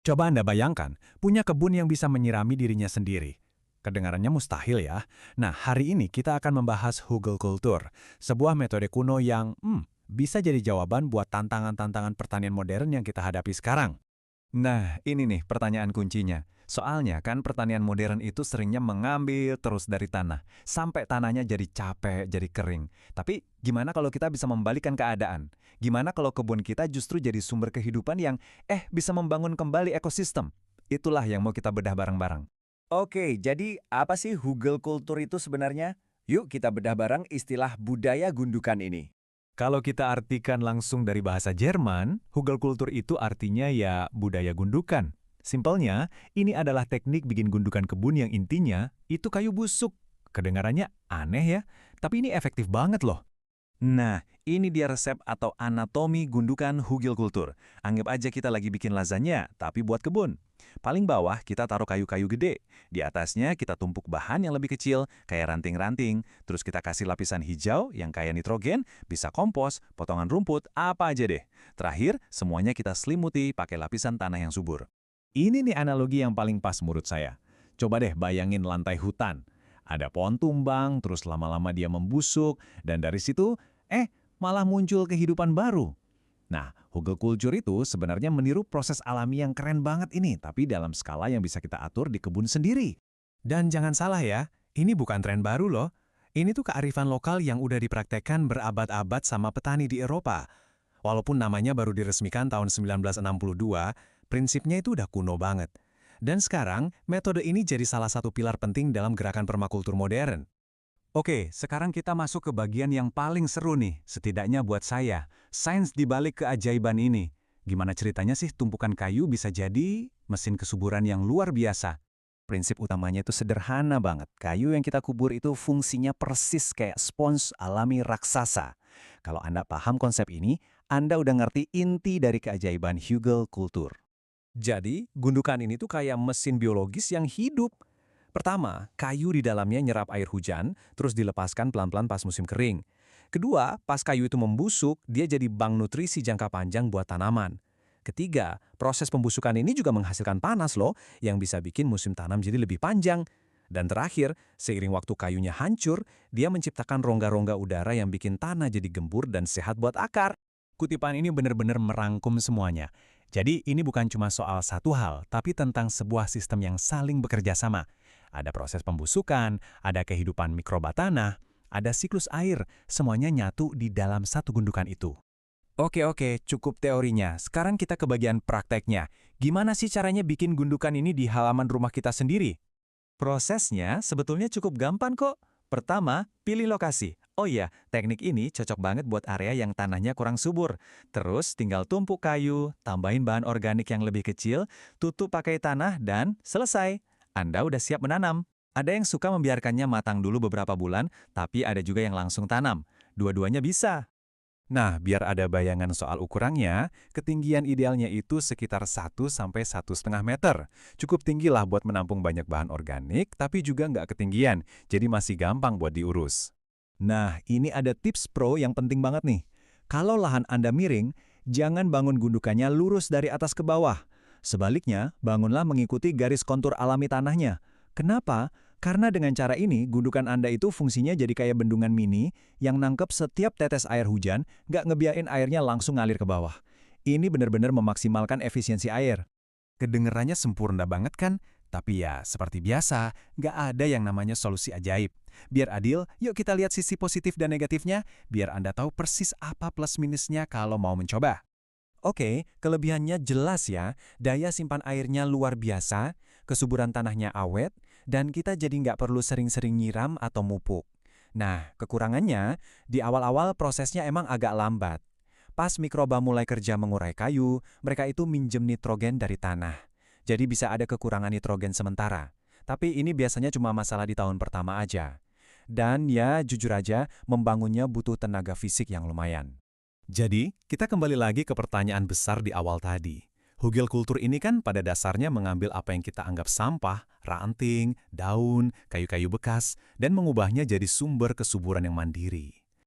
Coba Anda bayangkan, punya kebun yang bisa menyirami dirinya sendiri. Kedengarannya mustahil ya. Nah, hari ini kita akan membahas hugelkultur, sebuah metode kuno yang bisa jadi jawaban buat tantangan-tantangan pertanian modern yang kita hadapi sekarang. Nah, ini nih pertanyaan kuncinya. Soalnya kan pertanian modern itu seringnya mengambil terus dari tanah, sampai tanahnya jadi capek, jadi kering. Tapi gimana kalau kita bisa membalikan keadaan? Gimana kalau kebun kita justru jadi sumber kehidupan yang bisa membangun kembali ekosistem? Itulah yang mau kita bedah bareng-bareng. Oke, jadi apa sih Hugel kultur itu sebenarnya? Yuk kita bedah bareng istilah budaya gundukan ini. Kalau kita artikan langsung dari bahasa Jerman, Hugelkultur itu artinya ya budaya gundukan. Simpelnya, ini adalah teknik bikin gundukan kebun yang intinya itu kayu busuk. Kedengarannya aneh ya, tapi ini efektif banget loh. Nah, ini dia resep atau anatomi gundukan Hugelkultur. Anggap aja kita lagi bikin lasagna, tapi buat kebun. Paling bawah kita taruh kayu-kayu gede. Di atasnya kita tumpuk bahan yang lebih kecil, kayak ranting-ranting. Terus kita kasih lapisan hijau yang kayak nitrogen, bisa kompos, potongan rumput, apa aja deh. Terakhir, semuanya kita selimuti pakai lapisan tanah yang subur. Ini nih analogi yang paling pas menurut saya. Coba deh bayangin lantai hutan. Ada pohon tumbang, terus lama-lama dia membusuk, dan dari situ, malah muncul kehidupan baru. Nah, Hugelkultur itu sebenarnya meniru proses alami yang keren banget ini, tapi dalam skala yang bisa kita atur di kebun sendiri. Dan jangan salah ya, ini bukan tren baru loh. Ini tuh kearifan lokal yang udah dipraktekkan berabad-abad sama petani di Eropa. Walaupun namanya baru diresmikan tahun 1962, prinsipnya itu udah kuno banget. Dan sekarang, metode ini jadi salah satu pilar penting dalam gerakan permakultur modern. Oke, sekarang kita masuk ke bagian yang paling seru nih, setidaknya buat saya. Sains di balik keajaiban ini. Gimana ceritanya sih tumpukan kayu bisa jadi mesin kesuburan yang luar biasa? Prinsip utamanya itu sederhana banget. Kayu yang kita kubur itu fungsinya persis kayak spons alami raksasa. Kalau Anda paham konsep ini, Anda udah ngerti inti dari keajaiban Hugel kultur. Jadi, gundukan ini tuh kayak mesin biologis yang hidup. Pertama, kayu di dalamnya nyerap air hujan, terus dilepaskan pelan-pelan pas musim kering. Kedua, pas kayu itu membusuk, dia jadi bank nutrisi jangka panjang buat tanaman. Ketiga, proses pembusukan ini juga menghasilkan panas loh, yang bisa bikin musim tanam jadi lebih panjang. Dan terakhir, seiring waktu kayunya hancur, dia menciptakan rongga-rongga udara yang bikin tanah jadi gembur dan sehat buat akar. Kutipan ini benar-benar merangkum semuanya. Jadi ini bukan cuma soal satu hal, tapi tentang sebuah sistem yang saling bekerja sama. Ada proses pembusukan, ada kehidupan mikroba tanah, ada siklus air, semuanya nyatu di dalam satu gundukan itu. Oke, cukup teorinya. Sekarang kita ke bagian prakteknya. Gimana sih caranya bikin gundukan ini di halaman rumah kita sendiri? Prosesnya sebetulnya cukup gampang kok. Pertama, pilih lokasi. Oh iya, teknik ini cocok banget buat area yang tanahnya kurang subur. Terus tinggal tumpuk kayu, tambahin bahan organik yang lebih kecil, tutup pakai tanah, dan selesai. Anda udah siap menanam. Ada yang suka membiarkannya matang dulu beberapa bulan, tapi ada juga yang langsung tanam. Dua-duanya bisa. Nah, biar ada bayangan soal ukurannya, ketinggian idealnya itu sekitar 1 sampai 1,5 meter. Cukup tinggi lah buat menampung banyak bahan organik, tapi juga nggak ketinggian, jadi masih gampang buat diurus. Nah, ini ada tips pro yang penting banget nih. Kalau lahan Anda miring, jangan bangun gundukannya lurus dari atas ke bawah. Sebaliknya, bangunlah mengikuti garis kontur alami tanahnya. Kenapa? Karena dengan cara ini, gundukan Anda itu fungsinya jadi kayak bendungan mini yang nangkep setiap tetes air hujan, nggak ngebiarin airnya langsung ngalir ke bawah. Ini benar-benar memaksimalkan efisiensi air. Kedengerannya sempurna banget kan? Tapi ya, seperti biasa, nggak ada yang namanya solusi ajaib. Biar adil, yuk kita lihat sisi positif dan negatifnya, biar Anda tahu persis apa plus minusnya kalau mau mencoba. Oke, kelebihannya jelas ya, daya simpan airnya luar biasa, kesuburan tanahnya awet, dan kita jadi nggak perlu sering-sering nyiram atau mupuk. Nah, kekurangannya, di awal-awal prosesnya emang agak lambat. Pas mikroba mulai kerja mengurai kayu, mereka itu minjem nitrogen dari tanah. Jadi bisa ada kekurangan nitrogen sementara. Tapi ini biasanya cuma masalah di tahun pertama aja. Dan ya, jujur aja, membangunnya butuh tenaga fisik yang lumayan. Jadi, kita kembali lagi ke pertanyaan besar di awal tadi. Hugel kultur ini kan pada dasarnya mengambil apa yang kita anggap sampah, ranting, daun, kayu-kayu bekas, dan mengubahnya jadi sumber kesuburan yang mandiri.